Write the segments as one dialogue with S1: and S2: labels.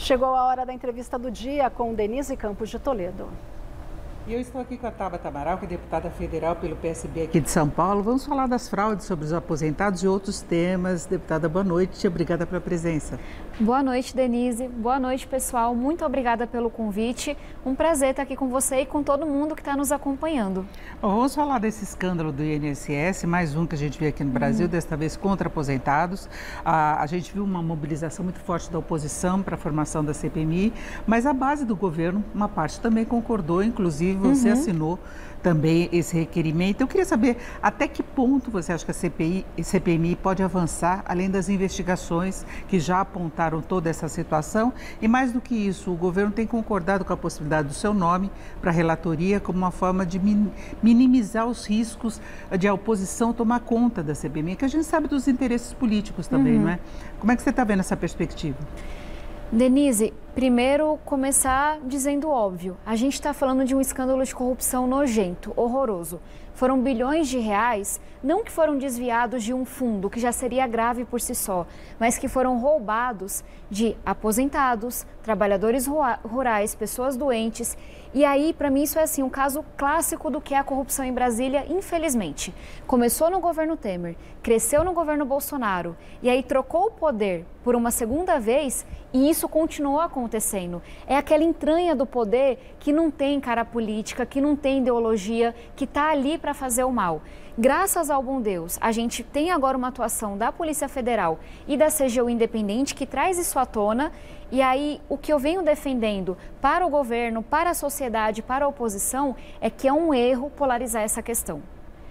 S1: Chegou a hora da entrevista do dia com Denise Campos de Toledo.
S2: E eu estou aqui com a Tabata Amaral, que é deputada federal pelo PSB aqui de São Paulo. Vamos falar das fraudes sobre os aposentados e outros temas. Deputada, boa noite. Obrigada pela presença.
S3: Boa noite, Denise. Boa noite, pessoal. Muito obrigada pelo convite. Um prazer estar aqui com você e com todo mundo que está nos acompanhando.
S2: Bom, vamos falar desse escândalo do INSS, mais um que a gente vê aqui no Brasil, desta vez contra aposentados. A gente viu uma mobilização muito forte da oposição para a formação da CPMI, mas a base do governo, uma parte também concordou, inclusive você assinou também esse requerimento. Eu queria saber até que ponto você acha que a CPMI pode avançar, além das investigações que já apontaram toda essa situação. E mais do que isso, o governo tem concordado com a possibilidade do seu nome para a relatoria como uma forma de minimizar os riscos de a oposição tomar conta da CPMI, que a gente sabe dos interesses políticos também, não é? Como é que você está vendo essa perspectiva?
S3: Denise, primeiro começar dizendo óbvio, a gente está falando de um escândalo de corrupção nojento, horroroso. Foram bilhões de reais, não que foram desviados de um fundo, que já seria grave por si só, mas que foram roubados de aposentados, trabalhadores rurais, pessoas doentes. E aí, para mim, isso é assim, um caso clássico do que é a corrupção em Brasília, infelizmente. Começou no governo Temer, cresceu no governo Bolsonaro, e aí trocou o poder por uma segunda vez, e isso continuou acontecendo. É aquela entranha do poder que não tem cara política, que não tem ideologia, que está ali para fazer o mal. Graças ao bom Deus, a gente tem agora uma atuação da Polícia Federal e da CGU Independente que traz isso à tona. E aí, o que eu venho defendendo para o governo, para a sociedade, para a oposição, é que é um erro polarizar essa questão.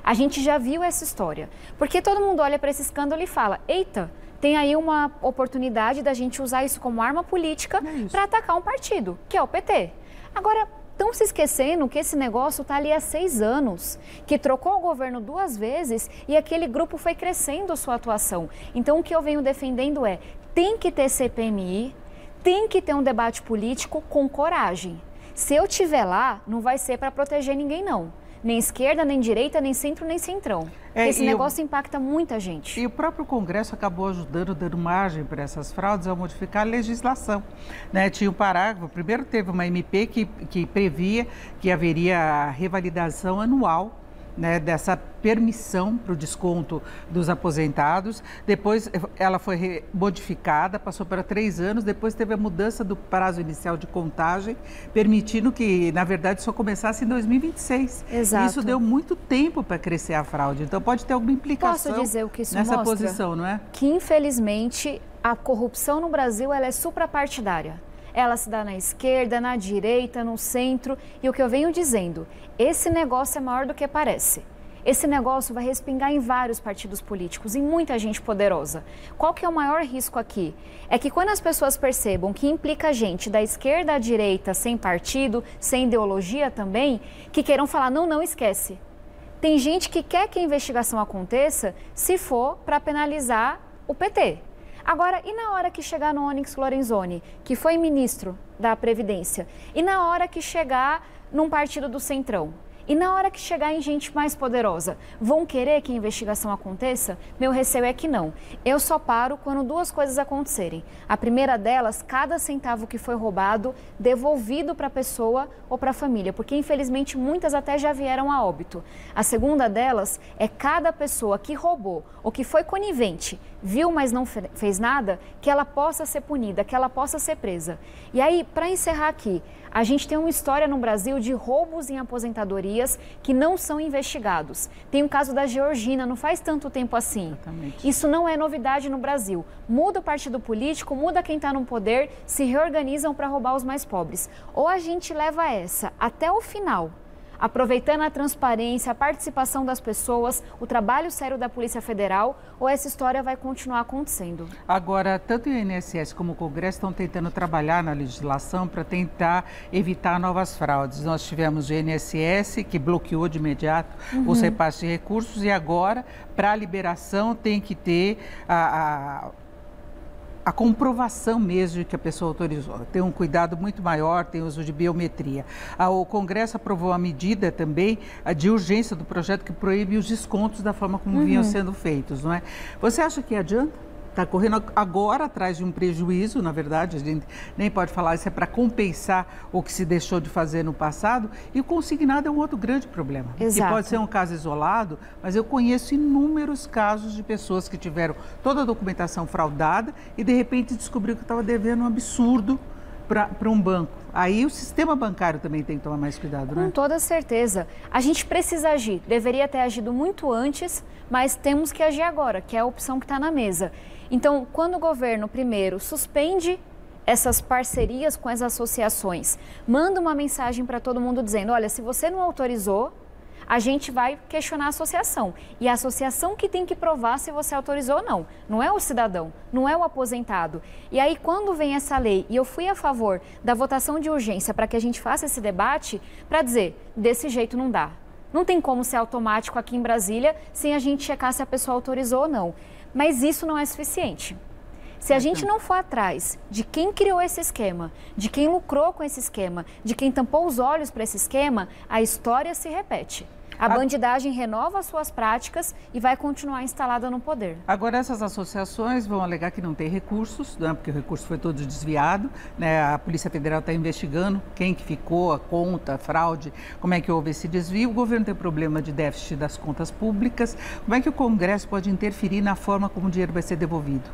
S3: A gente já viu essa história, porque todo mundo olha para esse escândalo e fala, eita, tem aí uma oportunidade da gente usar isso como arma política para atacar um partido, que é o PT. Agora, estão se esquecendo que esse negócio está ali há 6 anos, que trocou o governo 2 vezes e aquele grupo foi crescendo sua atuação. Então, o que eu venho defendendo é, tem que ter CPMI, tem que ter um debate político com coragem. Se eu estiver lá, não vai ser para proteger ninguém, não. Nem esquerda, nem direita, nem centro, nem centrão. Esse negócio impacta muita gente.
S2: E o próprio Congresso acabou ajudando, dando margem para essas fraudes ao modificar a legislação, né? Tinha um parágrafo, primeiro teve uma MP que previa que haveria a revalidação anual, né, dessa permissão para o desconto dos aposentados. Depois ela foi modificada, passou para 3 anos, depois teve a mudança do prazo inicial de contagem, permitindo que, na verdade, só começasse em 2026.
S3: Exato.
S2: Isso deu muito tempo para crescer a fraude, então pode ter alguma implicação.
S3: Posso dizer o que isso
S2: nessa
S3: mostra?
S2: Posição, não é?
S3: Que, infelizmente, a corrupção no Brasil ela é suprapartidária. Ela se dá na esquerda, na direita, no centro. E o que eu venho dizendo, esse negócio é maior do que parece. Esse negócio vai respingar em vários partidos políticos, em muita gente poderosa. Qual que é o maior risco aqui? É que quando as pessoas percebam que implica gente da esquerda à direita, sem partido, sem ideologia também, que queiram falar, não, não esquece. Tem gente que quer que a investigação aconteça se for para penalizar o PT. Agora, e na hora que chegar no Onyx Lorenzoni, que foi ministro da Previdência, e na hora que chegar num partido do Centrão, e na hora que chegar em gente mais poderosa, vão querer que a investigação aconteça? Meu receio é que não. Eu só paro quando 2 coisas acontecerem. A primeira delas, cada centavo que foi roubado, devolvido para a pessoa ou para a família, porque infelizmente muitas até já vieram a óbito. A segunda delas é cada pessoa que roubou ou que foi conivente, viu, mas não fez nada, que ela possa ser punida, que ela possa ser presa. E aí, para encerrar aqui, a gente tem uma história no Brasil de roubos em aposentadorias que não são investigados. Tem o caso da Georgina, não faz tanto tempo assim.
S2: Exatamente.
S3: Isso não é novidade no Brasil. Muda o partido político, muda quem está no poder, se reorganizam para roubar os mais pobres. Ou a gente leva essa até o final, aproveitando a transparência, a participação das pessoas, o trabalho sério da Polícia Federal, ou essa história vai continuar acontecendo?
S2: Agora, tanto o INSS como o Congresso estão tentando trabalhar na legislação para tentar evitar novas fraudes. Nós tivemos o INSS, que bloqueou de imediato os repasses de recursos, e agora, para a liberação, tem que ter a comprovação mesmo de que a pessoa autorizou. Tem um cuidado muito maior, tem uso de biometria. O Congresso aprovou a medida também de urgência do projeto que proíbe os descontos da forma como vinham sendo feitos, não é? Você acha que adianta? está correndo agora atrás de um prejuízo, na verdade, a gente nem pode falar isso, é para compensar o que se deixou de fazer no passado, e o consignado é um outro grande problema.
S3: Exato.
S2: Que pode ser um caso isolado, mas eu conheço inúmeros casos de pessoas que tiveram toda a documentação fraudada e de repente descobriu que estava devendo um absurdo para um banco. Aí o sistema bancário também tem que tomar mais cuidado, né?
S3: Com toda certeza. A gente precisa agir. Deveria ter agido muito antes, mas temos que agir agora, que é a opção que está na mesa. Então, quando o governo, primeiro, suspende essas parcerias com as associações, manda uma mensagem para todo mundo dizendo, olha, se você não autorizou, a gente vai questionar a associação. E a associação que tem que provar se você autorizou ou não. Não é o cidadão, não é o aposentado. E aí, quando vem essa lei, e eu fui a favor da votação de urgência para que a gente faça esse debate, para dizer, desse jeito não dá. Não tem como ser automático aqui em Brasília sem a gente checar se a pessoa autorizou ou não. Mas isso não é suficiente. Se a gente não for atrás de quem criou esse esquema, de quem lucrou com esse esquema, de quem tampou os olhos para esse esquema, a história se repete. A bandidagem renova suas práticas e vai continuar instalada no poder.
S2: Agora, essas associações vão alegar que não tem recursos, né, porque o recurso foi todo desviado, né? A Polícia Federal está investigando quem que ficou, a conta, a fraude, como é que houve esse desvio. O governo tem problema de déficit das contas públicas. Como é que o Congresso pode interferir na forma como o dinheiro vai ser devolvido?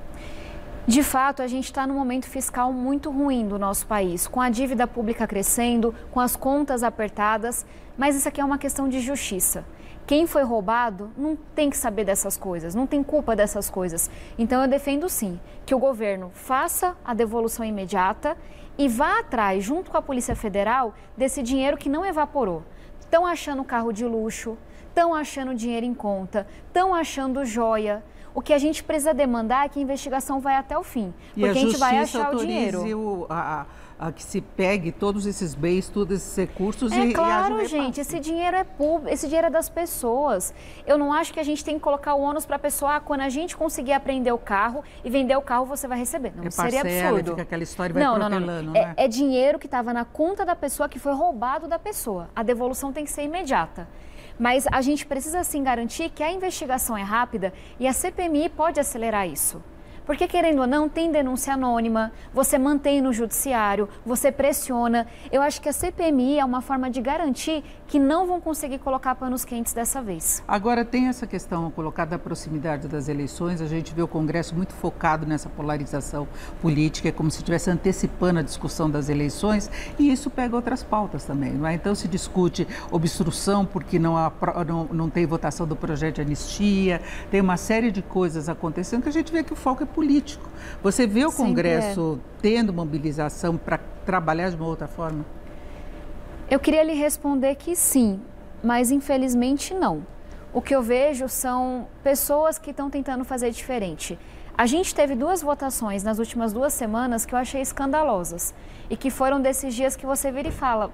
S3: De fato, a gente está num momento fiscal muito ruim do nosso país, com a dívida pública crescendo, com as contas apertadas, mas isso aqui é uma questão de justiça. Quem foi roubado não tem que saber dessas coisas, não tem culpa dessas coisas. Então eu defendo sim que o governo faça a devolução imediata e vá atrás, junto com a Polícia Federal, desse dinheiro que não evaporou. Estão achando carro de luxo, estão achando dinheiro em conta, estão achando joia. O que a gente precisa demandar é que a investigação vai até o fim, porque a gente vai achar o dinheiro.
S2: A que se pegue todos esses bens, todos esses recursos
S3: e claro, gente, esse dinheiro é público, esse dinheiro é das pessoas. Eu não acho que a gente tem que colocar o ônus para a pessoa, quando a gente conseguir apreender o carro e vender o carro, você vai receber. Não, seria absurdo.
S2: Fica aquela história vai protelando,
S3: né? É dinheiro que estava na conta da pessoa, que foi roubado da pessoa. A devolução tem que ser imediata. Mas a gente precisa, sim, garantir que a investigação é rápida e a CPMI pode acelerar isso. Porque, querendo ou não, tem denúncia anônima, você mantém no judiciário, você pressiona. Eu acho que a CPMI é uma forma de garantir que não vão conseguir colocar panos quentes dessa vez.
S2: Agora, tem essa questão colocada da proximidade das eleições. A gente vê o Congresso muito focado nessa polarização política, é como se estivesse antecipando a discussão das eleições, e isso pega outras pautas também, não é? Então, se discute obstrução porque não tem votação do projeto de anistia, tem uma série de coisas acontecendo que a gente vê que o foco é político. Você vê o Congresso tendo mobilização para trabalhar de uma outra forma?
S3: Eu queria lhe responder que sim, mas infelizmente não. O que eu vejo são pessoas que estão tentando fazer diferente. A gente teve 2 votações nas últimas 2 semanas que eu achei escandalosas e que foram desses dias que você vira e fala: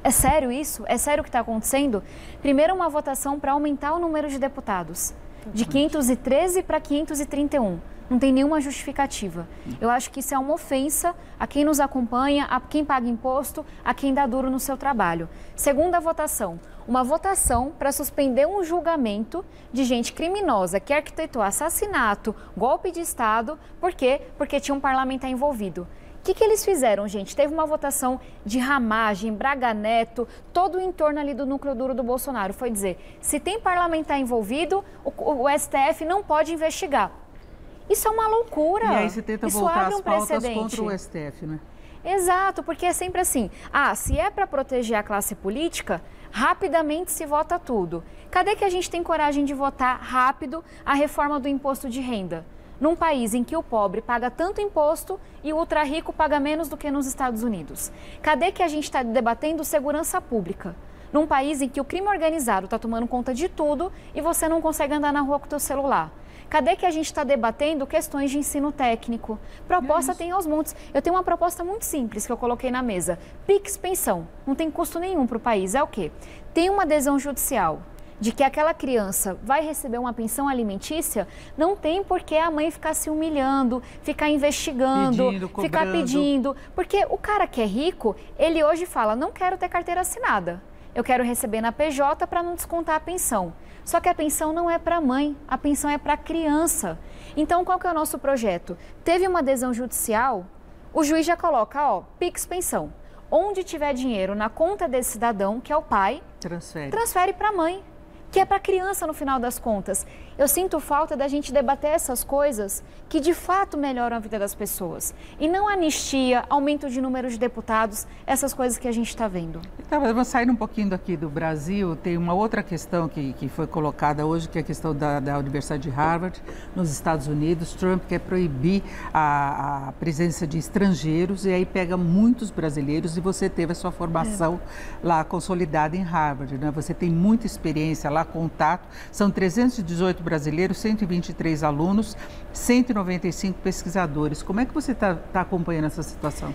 S3: é sério isso? É sério o que está acontecendo? Primeiro, uma votação para aumentar o número de deputados, de 513 para 531. Não tem nenhuma justificativa. Eu acho que isso é uma ofensa a quem nos acompanha, a quem paga imposto, a quem dá duro no seu trabalho. Segunda votação, uma votação para suspender um julgamento de gente criminosa que arquitetou assassinato, golpe de Estado. Por quê? Porque tinha um parlamentar envolvido. O que eles fizeram, gente? Teve uma votação de Ramagem, Braga Neto, todo o entorno ali do núcleo duro do Bolsonaro. Foi dizer, se tem parlamentar envolvido, o STF não pode investigar. Isso é uma loucura.
S2: E aí você tenta voltar as pautas contra o STF, né?
S3: Exato, porque é sempre assim. Se é para proteger a classe política, rapidamente se vota tudo. Cadê que a gente tem coragem de votar rápido a reforma do imposto de renda? Num país em que o pobre paga tanto imposto e o ultra-rico paga menos do que nos Estados Unidos. Cadê que a gente está debatendo segurança pública? Num país em que o crime organizado está tomando conta de tudo e você não consegue andar na rua com o teu celular. Cadê que a gente está debatendo questões de ensino técnico? Proposta tem aos montes. Eu tenho uma proposta muito simples que eu coloquei na mesa. Pix pensão. Não tem custo nenhum para o país. É o quê? Tem uma adesão judicial de que aquela criança vai receber uma pensão alimentícia, não tem por que a mãe ficar se humilhando, ficar investigando, ficar pedindo. Porque o cara que é rico, ele hoje fala, não quero ter carteira assinada. eu quero receber na PJ para não descontar a pensão. Só que a pensão não é para a mãe, a pensão é para a criança. Então, qual que é o nosso projeto? Teve uma adesão judicial, o juiz já coloca, ó, Pix pensão. Onde tiver dinheiro na conta desse cidadão, que é o pai, transfere para a mãe, que é para a criança no final das contas. Eu sinto falta da gente debater essas coisas que de fato melhoram a vida das pessoas. E não anistia, aumento de número de deputados, essas coisas que a gente está vendo.
S2: Então, vamos sair um pouquinho daqui do Brasil. Tem uma outra questão que foi colocada hoje, que é a questão da Universidade de Harvard, nos Estados Unidos. Trump quer proibir a presença de estrangeiros e aí pega muitos brasileiros, e você teve a sua formação lá consolidada em Harvard, né? Você tem muita experiência lá, contato. São 318 brasileiros, 123 alunos, 195 pesquisadores. Como é que você está acompanhando essa situação?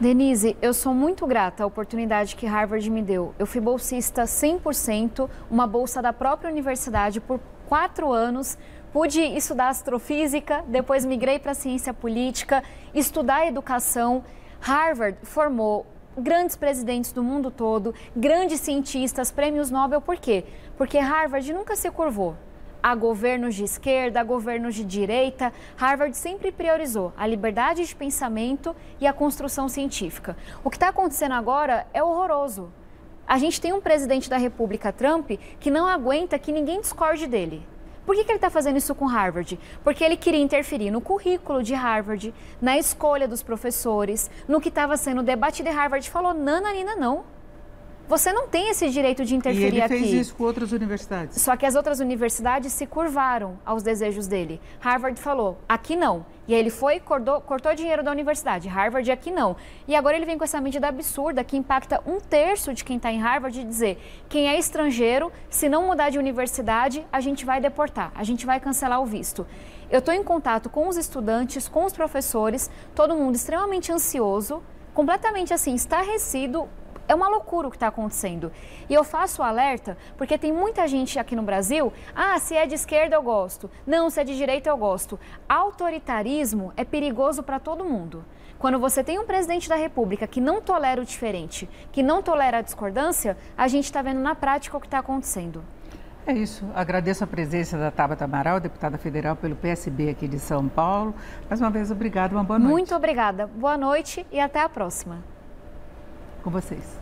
S3: Denise, eu sou muito grata à oportunidade que Harvard me deu. Eu fui bolsista 100%, uma bolsa da própria universidade por 4 anos. Pude estudar astrofísica, depois migrei para ciência política, estudar educação. Harvard formou grandes presidentes do mundo todo, grandes cientistas, prêmios Nobel. Por quê? Porque Harvard nunca se curvou a governos de esquerda, a governos de direita. Harvard sempre priorizou a liberdade de pensamento e a construção científica. O que está acontecendo agora é horroroso. A gente tem um presidente da República, Trump, que não aguenta que ninguém discorde dele. Por que ele está fazendo isso com Harvard? Porque ele queria interferir no currículo de Harvard, na escolha dos professores, no que estava sendo debatido em Harvard. Falou, nananina, não. Você não tem esse direito de interferir aqui.
S2: E ele fez isso com outras universidades.
S3: Só que as outras universidades se curvaram aos desejos dele. Harvard falou, aqui não. E aí ele foi e cortou dinheiro da universidade. Harvard, aqui não. E agora ele vem com essa medida absurda que impacta 1/3 de quem está em Harvard, de dizer, quem é estrangeiro, se não mudar de universidade, a gente vai deportar, a gente vai cancelar o visto. Eu estou em contato com os estudantes, com os professores, todo mundo extremamente ansioso, completamente assim, estarrecido. É uma loucura o que está acontecendo. E eu faço o alerta porque tem muita gente aqui no Brasil, se é de esquerda eu gosto, não, se é de direita eu gosto. Autoritarismo é perigoso para todo mundo. Quando você tem um presidente da República que não tolera o diferente, que não tolera a discordância, a gente está vendo na prática o que está acontecendo.
S2: É isso. Agradeço a presença da Tabata Amaral, deputada federal pelo PSB aqui de São Paulo. Mais uma vez, obrigada, uma boa noite.
S3: Muito obrigada. Boa noite e até a próxima.
S2: Com vocês.